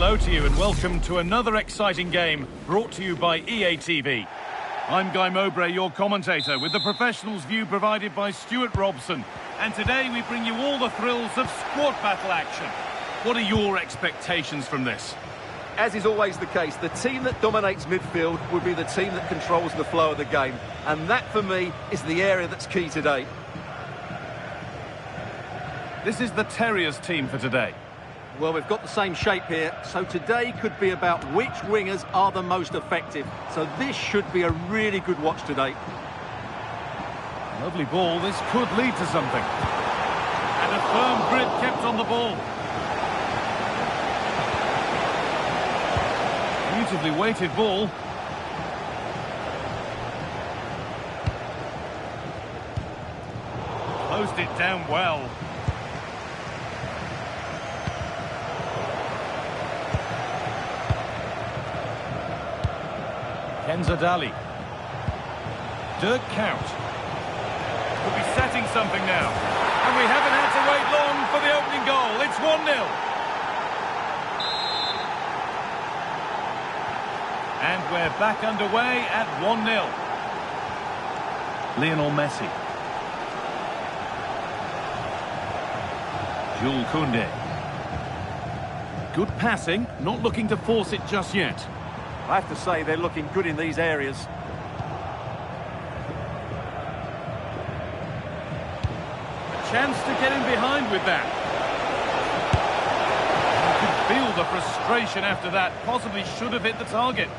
hello to you and welcome to another exciting game brought to you by EA TV. I'm Guy Mowbray, your commentator, with the professionals' view provided by Stuart Robson. And today we bring you all the thrills of squad battle action. What are your expectations from this? As is always the case, the team that dominates midfield would be the team that controls the flow of the game. And that, for me, is the area that's key today. This is the Terriers team for today. Well, we've got the same shape here, so today could be about which wingers are the most effective. So this should be a really good watch today. Lovely ball, this could lead to something. And a firm grip kept on the ball. Beautifully weighted ball. Closed it down well. Kenzadali. Dirk Kuyt. Could be setting something now. And we haven't had to wait long for the opening goal. It's 1-0. And we're back underway at 1-0. Lionel Messi. Jules Koundé. Good passing, not looking to force it just yet. I have to say they're looking good in these areas. A chance to get in behind with that. You could feel the frustration after that. Possibly should have hit the target.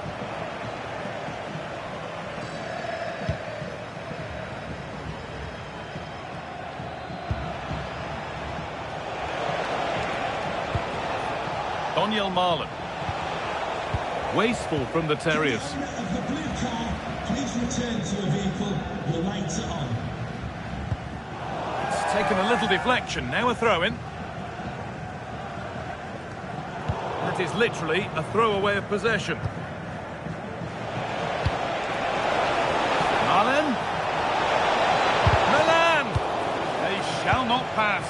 Daniel Marlon. Wasteful from the Terriers. Of the blue car, please return to your vehicle. Your lights are on. It's taken a little deflection. Now a throw-in. That is literally a throwaway of possession. Marlon. Milan. They shall not pass.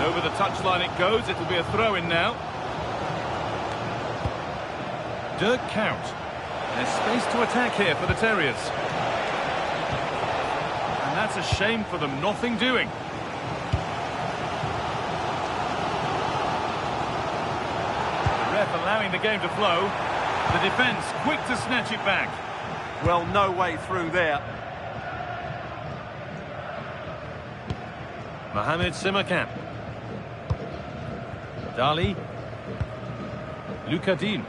Over the touchline it goes, it'll be a throw-in now. Dirk Kuyt. There's space to attack here for the Terriers. And that's a shame for them, nothing doing. The ref allowing the game to flow. The defence quick to snatch it back. Well, no way through there. Mohamed Simakan. Dali. Lucadine.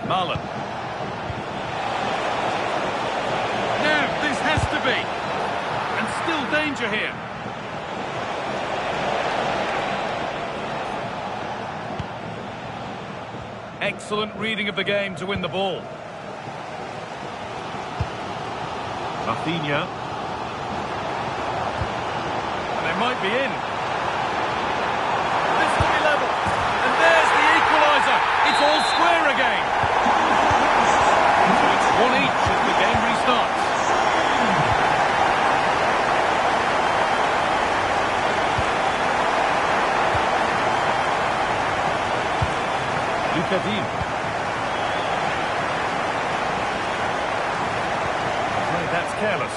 Marlon. Now, this has to be. And still danger here. Excellent reading of the game to win the ball. Rafinha. And they might be in. It's all square again. So it's 1 each as the game restarts. Lucadine. Right, that's careless.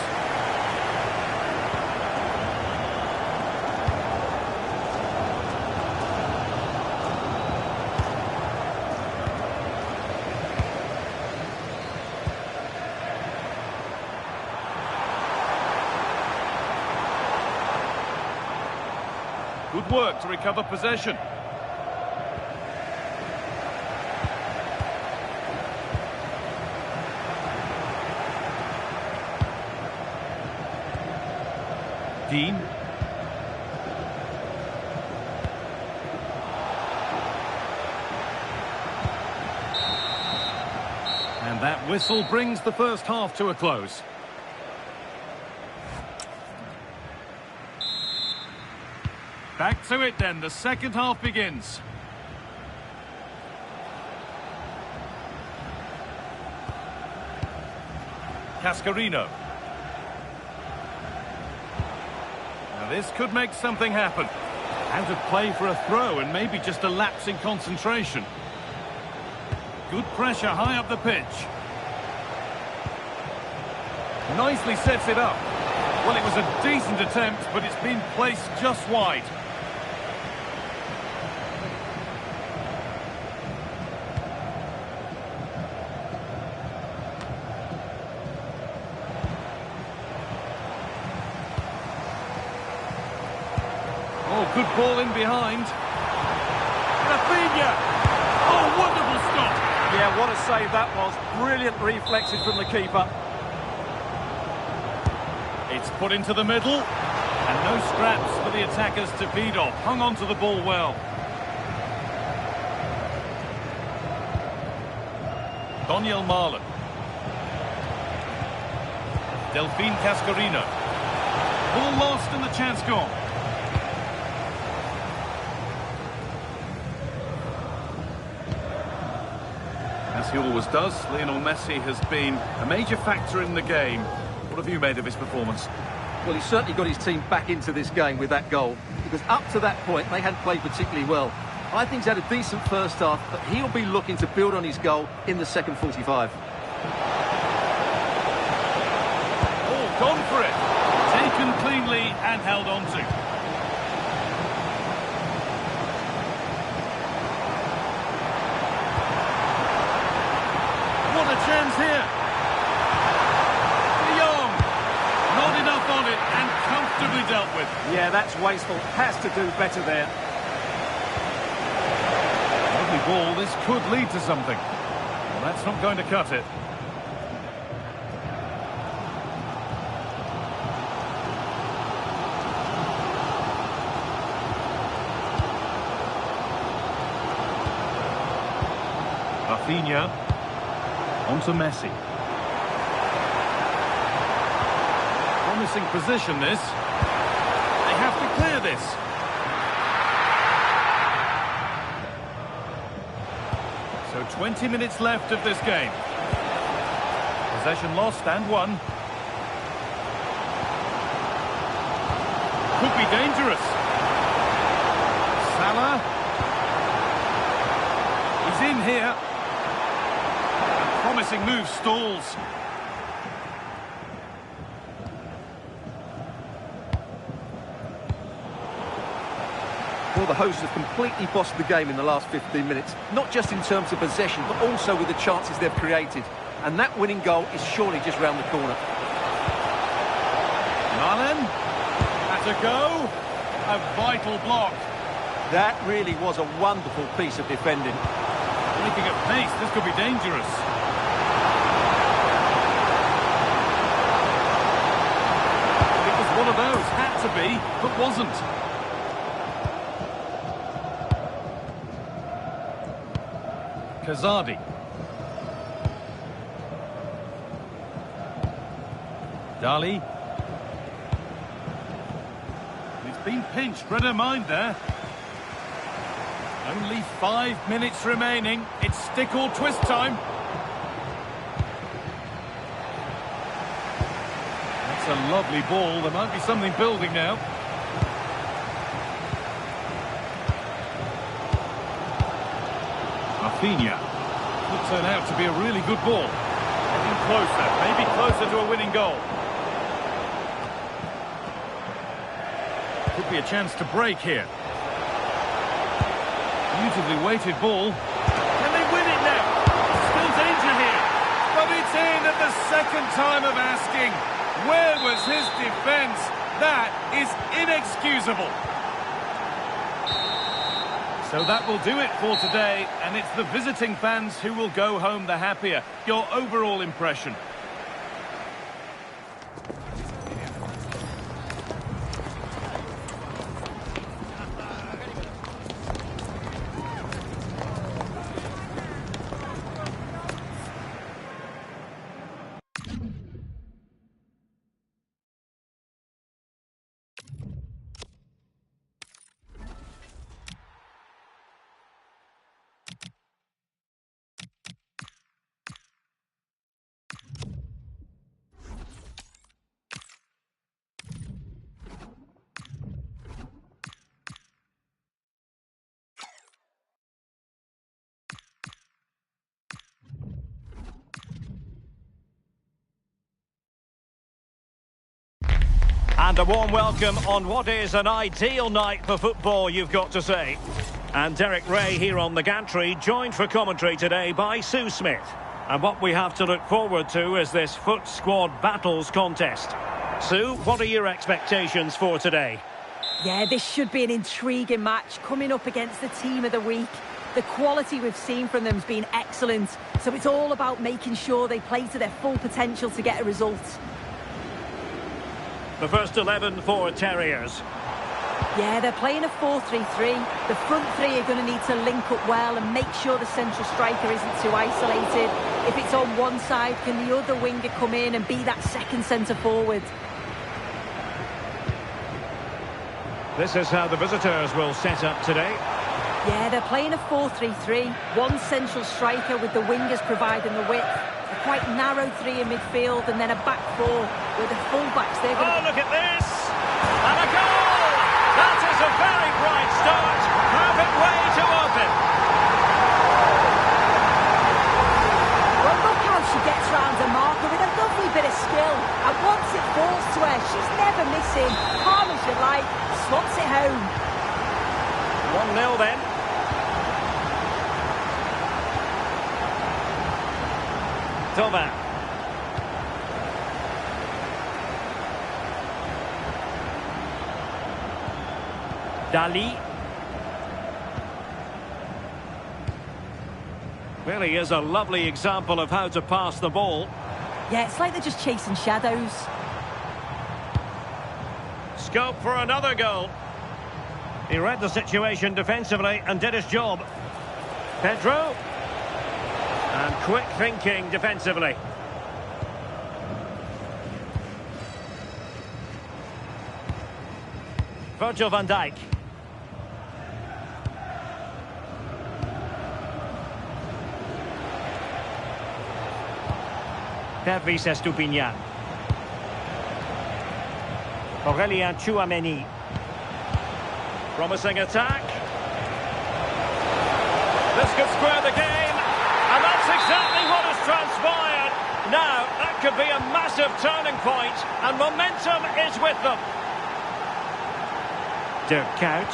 Good work to recover possession. Dean. And that whistle brings the first half to a close. Back to it then, the second half begins. Cascarino. This could make something happen. Out of play for a throw and maybe just a lapse in concentration. Good pressure high up the pitch. Nicely sets it up. Well, it was a decent attempt, but it's been placed just wide. Oh, good ball in behind. Rafinha! Oh, wonderful stop! Yeah, what a save that was. Brilliant reflexes from the keeper. It's put into the middle. And no scraps for the attackers to feed off. Hung on to the ball well. Daniel Marlon. Delphine Cascarino. Ball lost and the chance gone. As he always does, Lionel Messi has been a major factor in the game. What have you made of his performance? Well, he's certainly got his team back into this game with that goal, because up to that point, they hadn't played particularly well. I think he's had a decent first half, but he'll be looking to build on his goal in the second 45. Oh, gone for it. Taken cleanly and held on to. What a chance here. De Jong. Not enough on it and comfortably dealt with. Yeah, that's wasteful. Has to do better there. Lovely ball. This could lead to something. Well, that's not going to cut it. Rafinha. On to Messi. Promising position, this. They have to clear this. So 20 minutes left of this game. Possession lost and won. Could be dangerous. Salah. He's in here. Promising move stalls. Well, the hosts have completely bossed the game in the last 15 minutes, not just in terms of possession, but also with the chances they've created. And that winning goal is surely just round the corner. Marlon, that's a go. A vital block. That really was a wonderful piece of defending. Looking at pace, this could be dangerous. It was one of those, had to be, but wasn't. Kazadi. Dali. He's been pinched, read her mind there. Only 5 minutes remaining. It's stick or twist time. That's a lovely ball. There might be something building now. Rafinha. Could turn out to be a really good ball. Getting closer, maybe closer to a winning goal. Could be a chance to break here. Beautifully weighted ball. Can they win it now? Still danger here. But it's in at the second time of asking. Where was his defence? That is inexcusable. So that will do it for today, and it's the visiting fans who will go home the happier. Your overall impression? And a warm welcome on what is an ideal night for football, you've got to say. And Derek Ray here on the gantry, joined for commentary today by Sue Smith. And what we have to look forward to is this Foot Squad Battles contest. Sue, what are your expectations for today? Yeah, this should be an intriguing match coming up against the team of the week. The quality we've seen from them has been excellent, so it's all about making sure they play to their full potential to get a result. The first 11 for Terriers. Yeah, they're playing a 4-3-3. The front three are going to need to link up well and make sure the central striker isn't too isolated. If it's on one side, can the other winger come in and be that second centre forward? This is how the visitors will set up today. Yeah, they're playing a 4-3-3. One central striker with the wingers providing the width. A quite narrow three in midfield and then a back four with the full-backs. They're going look at this! And a goal! That is a very bright start. Perfect way to open. Well, look how she gets round a marker with a lovely bit of skill. And once it falls to her, she's never missing. Calm as you like, slots it home. 1-0 then. Thauvin. Dali. Really is a lovely example of how to pass the ball. Yeah, it's like they're just chasing shadows. Scope for another goal. He read the situation defensively and did his job. Pedro. And quick thinking defensively. Virgil van Dijk. Pervis Estupiñán. Aurélien Tchouaméni. Promising attack. This could square the game. And that's exactly what has transpired. Now, that could be a massive turning point. And momentum is with them. Dirk Kuyt.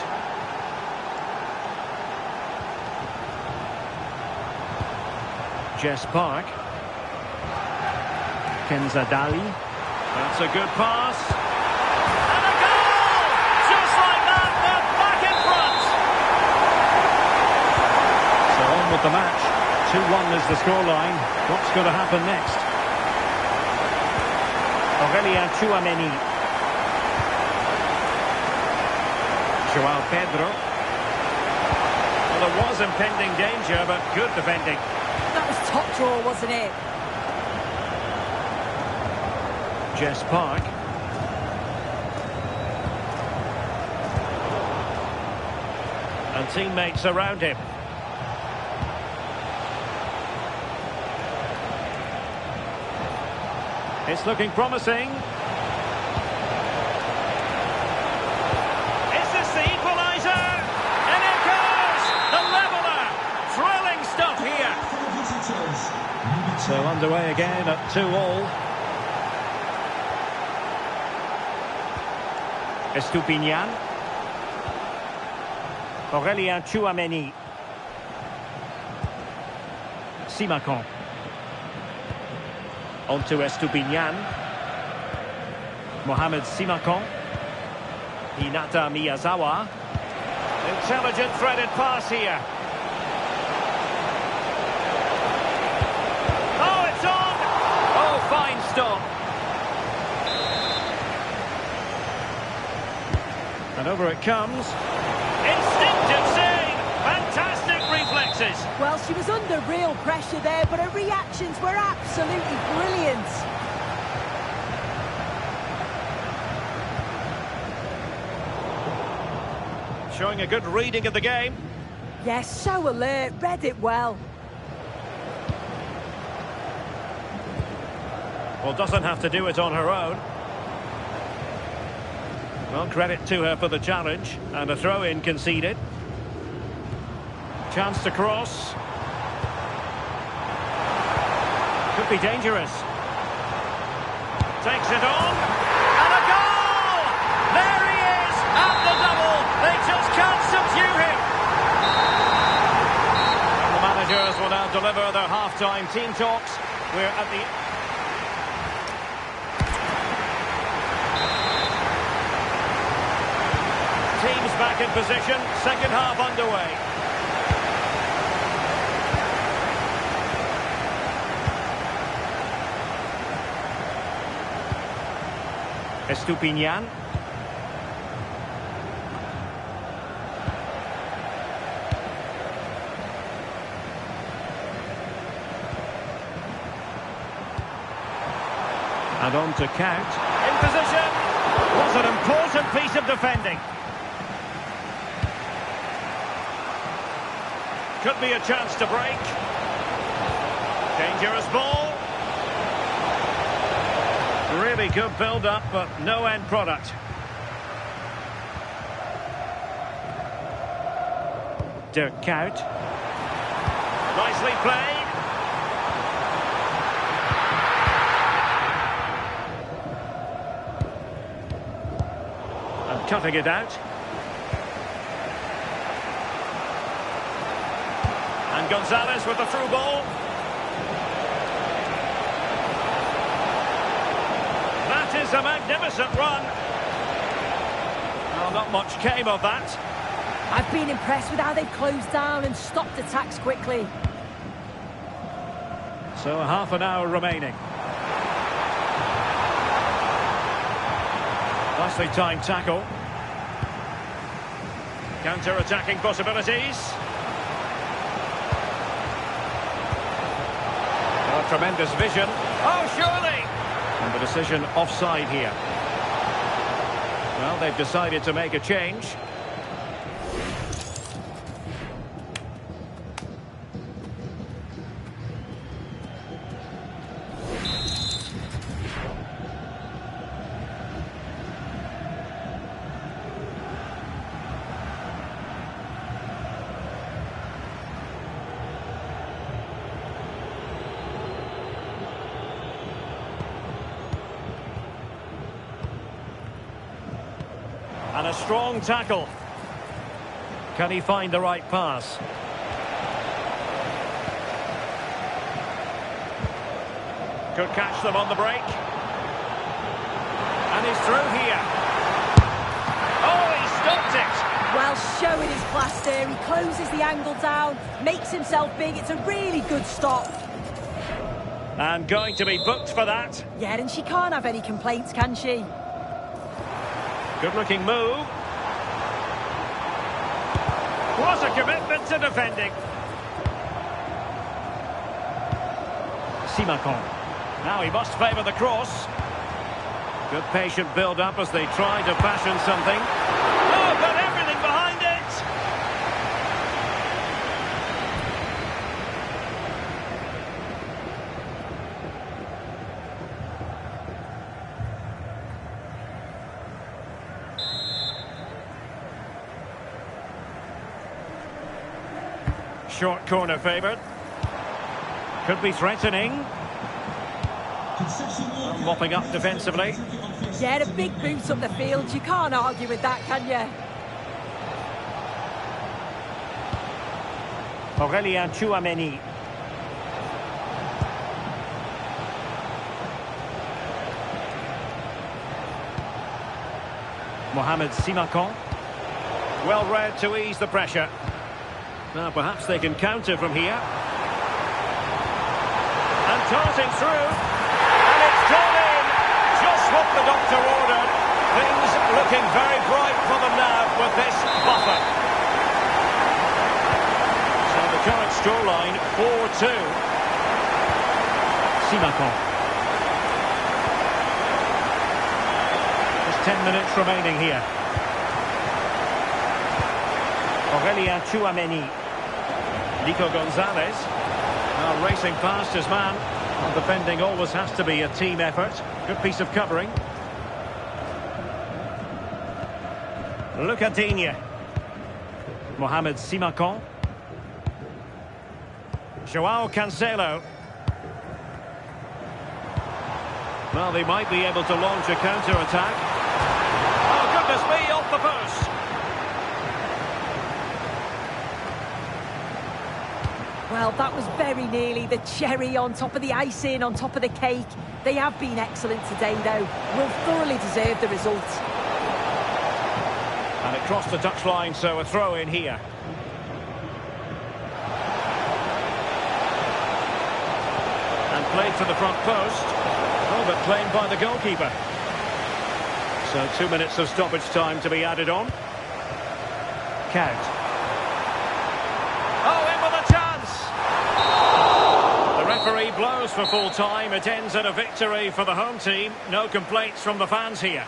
Jess Park. Kenza Dali. That's a good pass. And a goal! Just like that, they're back in front. So on with the match. 2-1 is the scoreline. What's going to happen next? Aurélien Tchouaméni. João Pedro. Well, there was impending danger, but good defending. That was top draw, wasn't it? Jess Park. And teammates around him. It's looking promising. Is this the equaliser? And it goes! The leveller! Thrilling stuff here. So underway again at 2-2. Estupiñán. Aurélien Tchouaméni. Simakon. On to Estupiñán. Mohamed Simakon. Hinata Miyazawa. Intelligent threaded pass here. Oh, it's on! Oh, fine stop. And over it comes. Instinctive save! Fantastic reflexes! Well, she was under real pressure there, but her reactions were absolutely brilliant. Showing a good reading of the game. Yes, so alert, read it well. Well, doesn't have to do it on her own. Well, credit to her for the challenge. And a throw-in conceded. Chance to cross. Could be dangerous. Takes it on. And a goal! deliver their half-time team talks. We're at the... Teams back in position, second half underway. Estupinian. And on to Count. In position. Was an important piece of defending. Could be a chance to break. Dangerous ball. Really good build-up, but no end product. Dirk Kuyt. Nicely played. And cutting it out. And Gonzalez with the through ball. That is a magnificent run. Well, not much came of that. I've been impressed with how they've closed down and stopped attacks quickly. So half an hour remaining. Nicely timed tackle. Counter-attacking possibilities. Oh, tremendous vision. Oh, surely! And the decision offside here. Well, they've decided to make a change. And a strong tackle. Can he find the right pass? Could catch them on the break. And he's through here. Oh, he stopped it. Well, showing his class there. He closes the angle down, makes himself big. It's a really good stop. And going to be booked for that. Yeah, and she can't have any complaints, can she? Good-looking move. What a commitment to defending. Simakon. Now he must favour the cross. Good patient build-up as they try to fashion something. Oh, got everything behind it. Short corner favoured. Could be threatening. And mopping up defensively. Yeah, a big boot up the field. You can't argue with that, can you? Aurélien Tchouameni. Mohamed Simakon. Well read to ease the pressure. Now perhaps they can counter from here. And darting through. And it's gone in. Just what the doctor ordered. Things looking very bright for them now with this buffer. So the current scoreline 4-2. Simakon. Just 10 minutes remaining here. Aurélien Tchouameni. Nico Gonzalez. Now racing past his man. Well, defending always has to be a team effort. Good piece of covering. Lucadinha. Mohamed Simakon. Joao Cancelo. Well, they might be able to launch a counter-attack. Oh, goodness me, off the post. Well, that was very nearly the cherry on top of the icing, on top of the cake. They have been excellent today, though. Will thoroughly deserve the result. And it crossed the touchline, so a throw in here. And played to the front post. Oh, but claimed by the goalkeeper. So 2 minutes of stoppage time to be added on. Count. Oh, in with a chance! The referee blows for full time. It ends at a victory for the home team. No complaints from the fans here.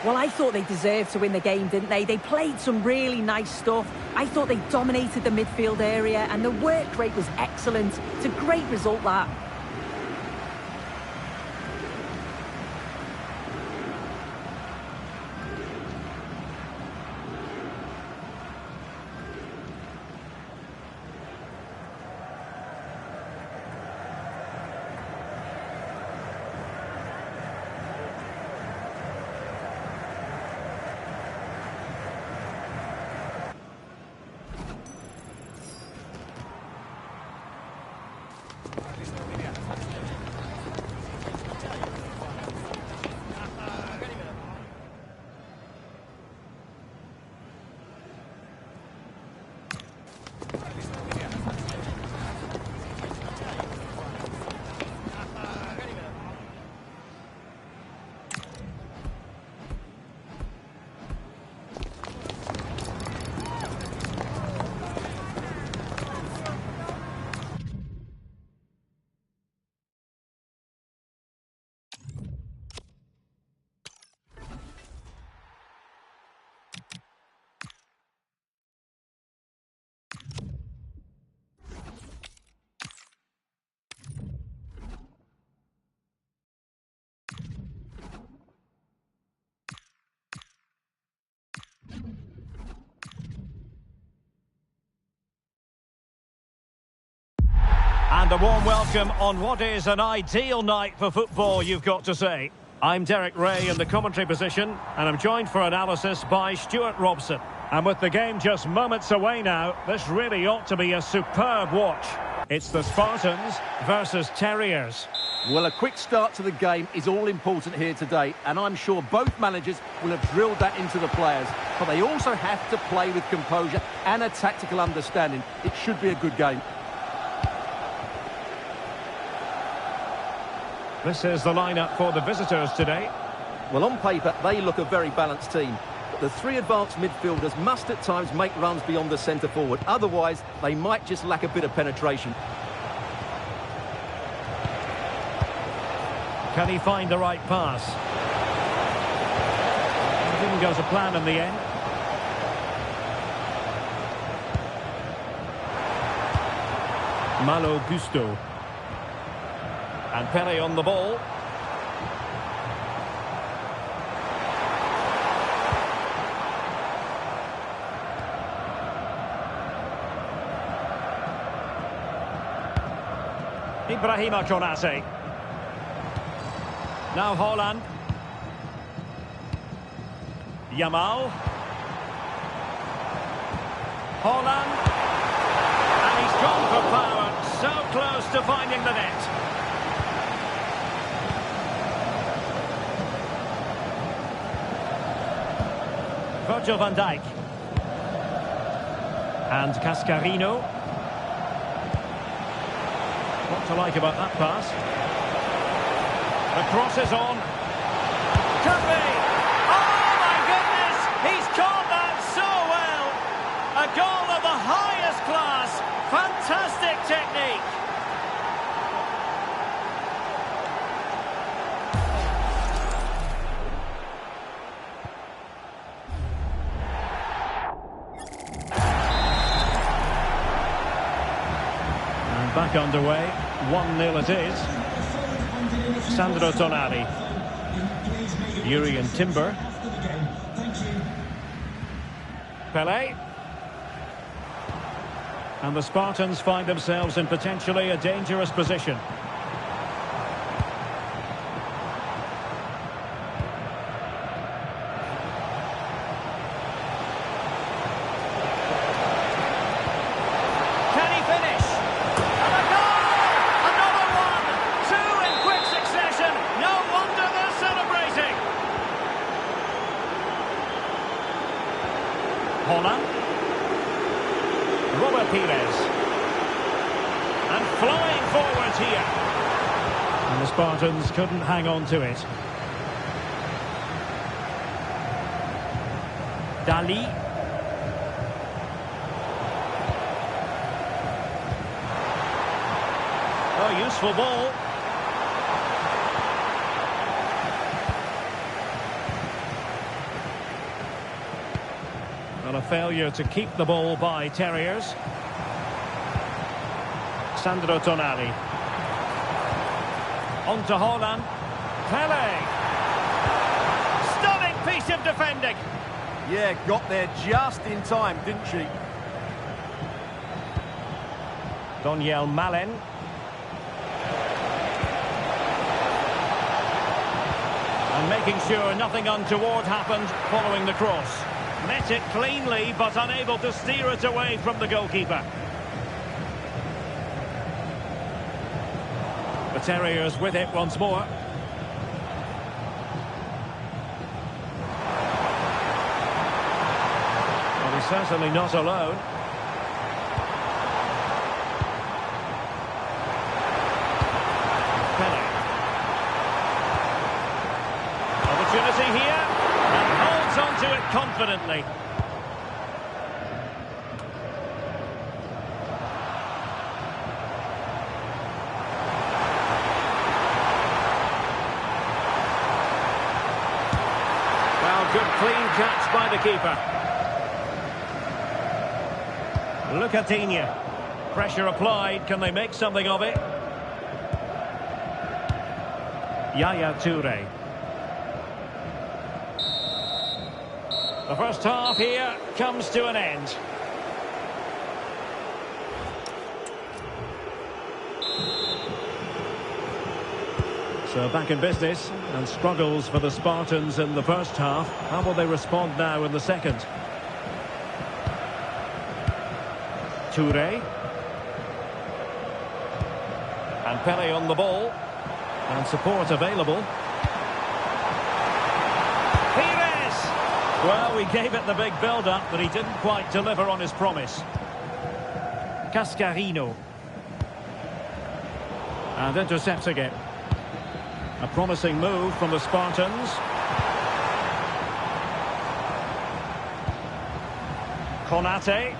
Well, I thought they deserved to win the game, didn't they? They played some really nice stuff. I thought they dominated the midfield area and the work rate was excellent. It's a great result, that. And a warm welcome on what is an ideal night for football, you've got to say. I'm Derek Ray in the commentary position, and I'm joined for analysis by Stuart Robson. And with the game just moments away now, this really ought to be a superb watch. It's the Spartans versus Terriers. Well, a quick start to the game is all important here today, and I'm sure both managers will have drilled that into the players. But they also have to play with composure and a tactical understanding. It should be a good game. This is the lineup for the visitors today. Well, on paper, they look a very balanced team. But the three advanced midfielders must at times make runs beyond the centre forward. Otherwise, they might just lack a bit of penetration. Can he find the right pass? It didn't go to plan in the end. Malo Gusto. And Pele on the ball. Ibrahima Konate. Now Holland. Yamal. Holland. And he's gone for power. So close to finding the net. Virgil van Dijk. And Cascarino. What to like about that pass? The cross is on. Could be! Oh my goodness! He's caught that so well! A goal of the highest class! Fantastic technique! Back underway, 1-0 it is. Sandro Tonali. Jurriën Timber. Pele. And the Spartans find themselves in potentially a dangerous position. Holland. Robert Pires. And flying forwards here. And the Spartans couldn't hang on to it. Dali. Oh, useful ball. Well, a failure to keep the ball by Terriers. Sandro Tonali. On to Holland. Pele. Stunning piece of defending. Yeah, got there just in time, didn't she? Daniel Malen. And making sure nothing untoward happened following the cross. Met it cleanly, but unable to steer it away from the goalkeeper. The Terriers with it once more. Well, he's certainly not alone. Pele. Opportunity here, and holds on to it confidently. Good clean catch by the keeper. Lucatinha. Pressure applied. Can they make something of it? Yaya Toure. The first half here comes to an end. So back in business, and struggles for the Spartans in the first half. How will they respond now in the second? Toure. And Pele on the ball. And support available. Pires! Well, we gave it the big build-up, but he didn't quite deliver on his promise. Cascarino. And intercepts again. A promising move from the Spartans. Konate.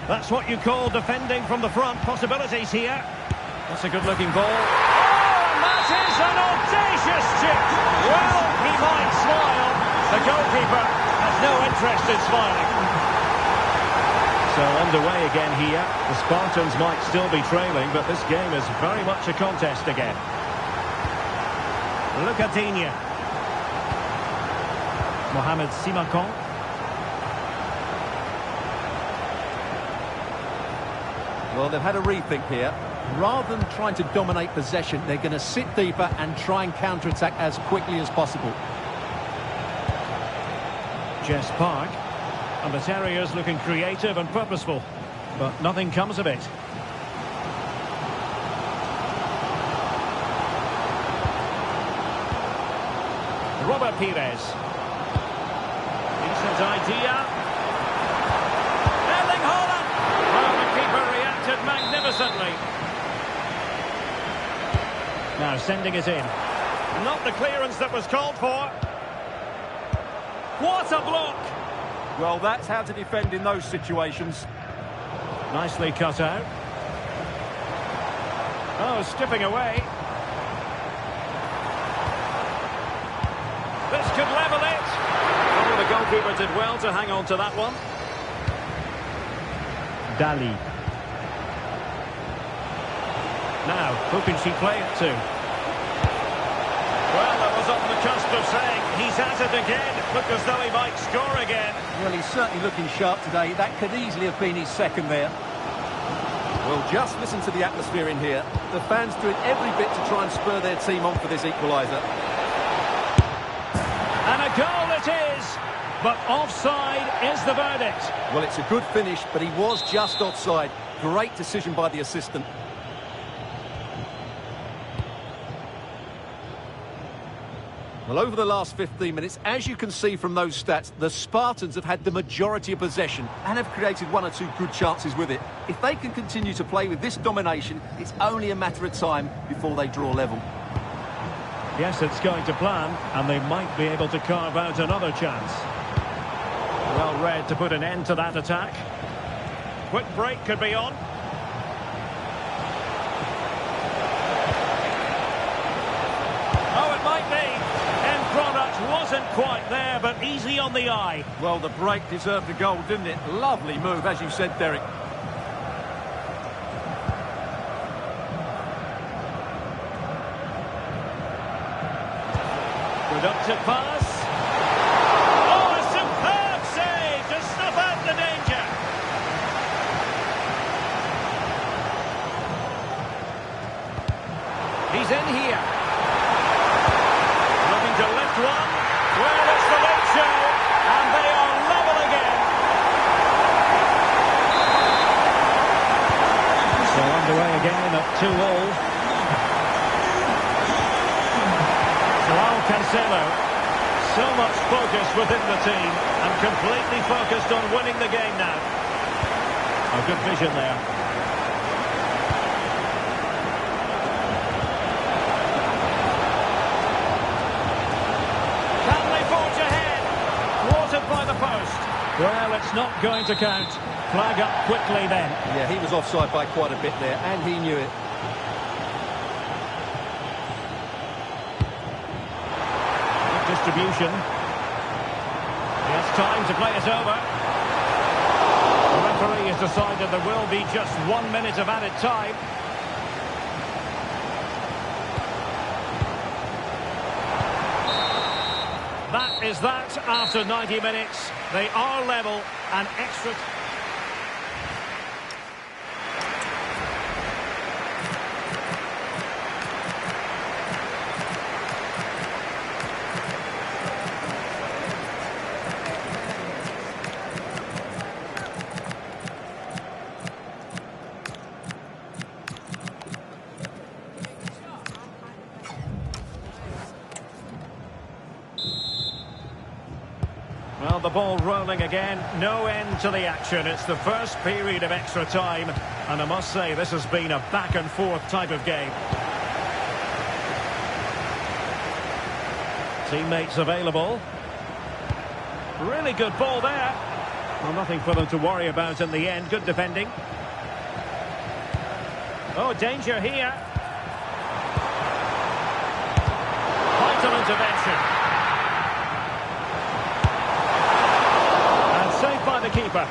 That's what you call defending from the front. Possibilities here. That's a good-looking ball. Oh, and that is an audacious chip. Well, he might smile. The goalkeeper has no interest in smiling. So underway again here. The Spartans might still be trailing, but this game is very much a contest again. Lucatinha. Mohamed Simakon. Well, they've had a rethink here. Rather than trying to dominate possession, they're going to sit deeper and try and counter-attack as quickly as possible. Jess Park. And the Terriers looking creative and purposeful, but nothing comes of it. Robert Pires. Decent idea. Erling Haaland. Well, the keeper reacted magnificently. Now sending it in. Not the clearance that was called for. What a block! Well, that's how to defend in those situations. Nicely cut out. Oh, stripping away. This could level it. Oh, the goalkeeper did well to hang on to that one. Dali. Now, who can she play it to? Well, I was on the cusp of saying he's at it again. Look as though he might score again. Well, he's certainly looking sharp today. That could easily have been his second there. Well, just listen to the atmosphere in here. The fans doing every bit to try and spur their team on for this equaliser. And a goal it is, but offside is the verdict. Well, it's a good finish, but he was just offside. Great decision by the assistant. Well, over the last 15 minutes, as you can see from those stats, the Spartans have had the majority of possession and have created one or two good chances with it. If they can continue to play with this domination, it's only a matter of time before they draw level. Yes, it's going to plan, and they might be able to carve out another chance. Well read to put an end to that attack. Quick break could be on. Oh, it might be. End product wasn't quite there, but easy on the eye. Well, the break deserved a goal, didn't it? Lovely move, as you said, Derek. Productive pass. Oh, a superb save to snuff out the danger. He's in here. Looking to lift one. Well, it's the late show, and they are level again. So underway again at 2-2. Cancelo, so much focus within the team and completely focused on winning the game now. A good vision there. Can they forge ahead? Thwarted by the post. Well, it's not going to count. Flag up quickly then. Yeah, he was offside by quite a bit there, and he knew it. Distribution. It's time to play it over. The referee has decided there will be just 1 minute of added time. That is that after 90 minutes. They are level and extra. Well, the ball rolling again, no end to the action. It's the first period of extra time, and I must say this has been a back and forth type of game. Teammates available. Really good ball there. Well, nothing for them to worry about in the end. Good defending. Oh, danger here. Vital intervention. Saved by the keeper.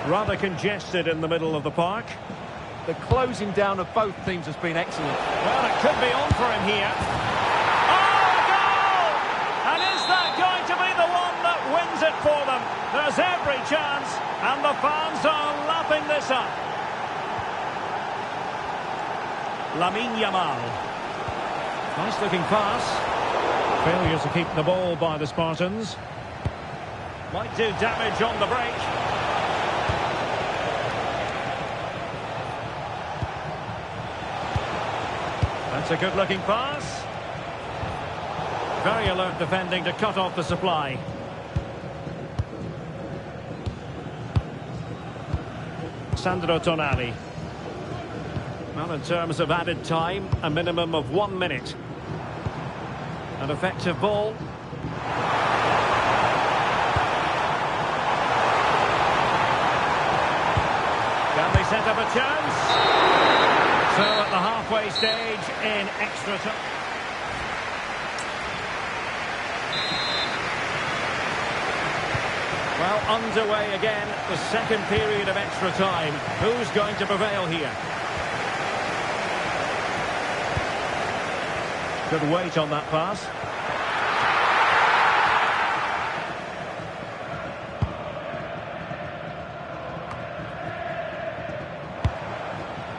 Rather congested in the middle of the park. The closing down of both teams has been excellent. Well, it could be on for him here. Oh, goal! And is that going to be the one that wins it for them? There's every chance, and the fans are lapping this up. Lamine Yamal. Nice looking pass. Failure to keep the ball by the Spartans. Might do damage on the break. That's a good looking pass. Very alert defending to cut off the supply. Sandro Tonali. Well, in terms of added time, a minimum of 1 minute. An effective ball. Can they set up a chance? So at the halfway stage in extra time. Well, underway again, the second period of extra time. Who's going to prevail here? Good weight on that pass.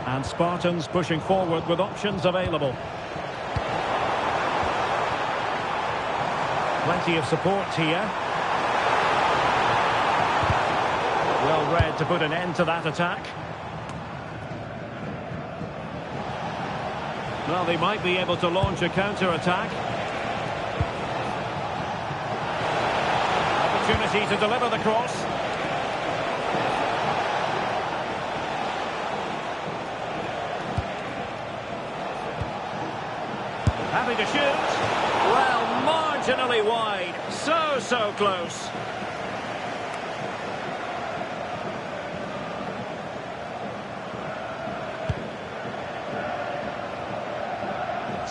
And Spartans pushing forward with options available. Plenty of support here. Well read to put an end to that attack. Well, they might be able to launch a counter-attack. Opportunity to deliver the cross. Happy to shoot. Well, marginally wide. So close.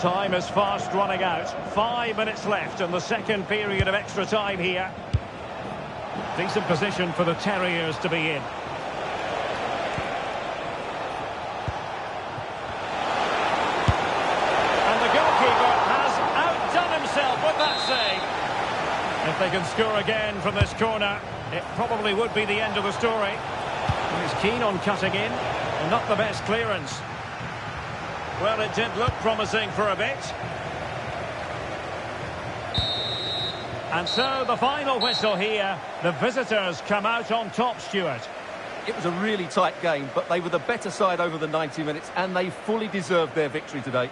Time is fast running out. 5 minutes left in the second period of extra time here. Decent position for the Terriers to be in. And the goalkeeper has outdone himself with that save. If they can score again from this corner, it probably would be the end of the story. He's keen on cutting in, and not the best clearance. Well, it did look promising for a bit. And so the final whistle here. The visitors come out on top, Stuart. It was a really tight game, but they were the better side over the 90 minutes, and they fully deserved their victory today.